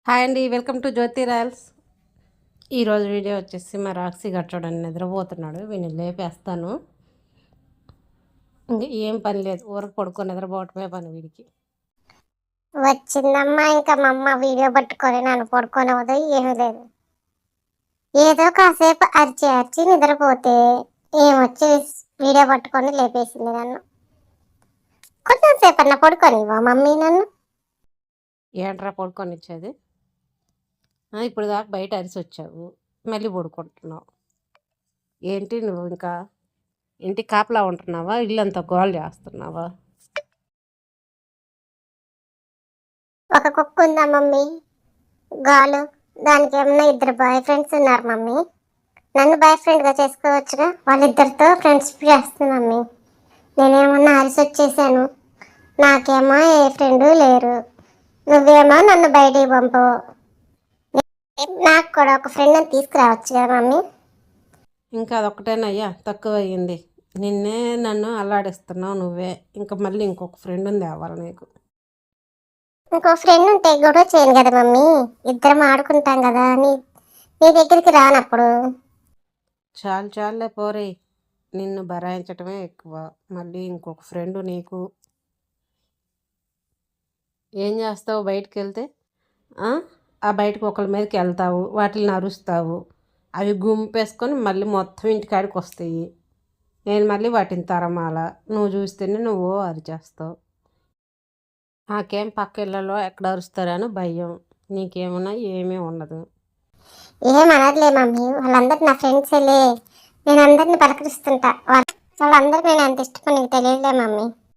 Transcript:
Hi అండి, welcome to Jyothi Royals. ఈరోజు video వచ్చేసి మా రాక్సీ గారు చూడండి నిద్రపోతున్నాడు. వీడిని లేపేస్తాను. ఇంక ఏం పని లేదు, ఊరకు పడుకొని నిద్రపోవటమే పని వీడికి. వచ్చిందమ్మా ఇంకా మా అమ్మ వీడియో పట్టుకొని నన్ను పడుకోనవదు ఏమీ లేదు. ఏదో కాసేపు అరిచి అరిచి నిద్రపోతే ఏమొచ్చి వీడియో పట్టుకొని లేపేసింది నన్ను. కొంచెం సేపు అన్న పడుకోనివ్వా మమ్మీ నన్ను. ఏంట్రా పడుకొని ఇచ్చేది? ఇప్పుడు దాకా బయట అరిసి వచ్చావు, మళ్ళీ పడుకుంటున్నావు. ఏంటి నువ్వు ఇంకా ఇంటి కాపలా ఉంటున్నావా? ఇల్లంతా గోల్ చేస్తున్నావా? ఒక కుక్క ఉందా మమ్మీ, గాలు. దానికి ఏమన్నా ఇద్దరు బాయ్ ఫ్రెండ్స్ ఉన్నారు మమ్మీ. నన్ను బాయ్ ఫ్రెండ్గా చేసుకోవచ్చుగా. వాళ్ళిద్దరితో ఫ్రెండ్షిప్ చేస్తుంది మమ్మీ. నేనేమన్నా అరిసి వచ్చేసాను, నాకేమో ఏ ఫ్రెండు లేరు. నువ్వేమో నన్ను బయటికి పంపు. నాకు కూడా ఒక ఫ్రెండ్ అని తీసుకురావచ్చు కదా మమ్మీ. ఇంకా అదొక్కటేనయ్యా తక్కువ అయ్యింది. నిన్నే నన్ను అల్లాడిస్తున్నావు నువ్వే. ఇంకా మళ్ళీ ఇంకొక ఫ్రెండ్ ఉంది అవ్వాలి నీకు. ఇంకో ఫ్రెండ్ ఉంటే గొడవ చేయను కదా మమ్మీ. ఇద్దరం ఆడుకుంటాం కదా. నీ దగ్గరికి రానప్పుడు. చాలు చాలులే పోరే, నిన్ను భరాయించటమే ఎక్కువ. మళ్ళీ ఇంకొక ఫ్రెండ్ నీకు. ఏం చేస్తావు బయటికి వెళ్తే? ఆ బయటకు ఒకళ్ళ మీదకి వెళ్తావు, వాటిని అరుస్తావు, అవి గుంపేసుకొని మళ్ళీ మొత్తం ఇంటికాడికి వస్తాయి. నేను మళ్ళీ వాటిని తరమాల, నువ్వు చూస్తేనే నువ్వు అరిచేస్తావు. నాకేం పక్క ఇళ్ళలో ఎక్కడ అరుస్తారని భయం, నీకేమన్నా ఏమీ ఉండదు. ఏమనట్లే మమ్మీ, వాళ్ళందరూ నా ఫ్రెండ్సేలే. నేను అందరిని పలకరిస్తుంటా. వాళ్ళందరూ నేను అంత ఇష్టపడి నీకు తెలియదులే మమ్మీ.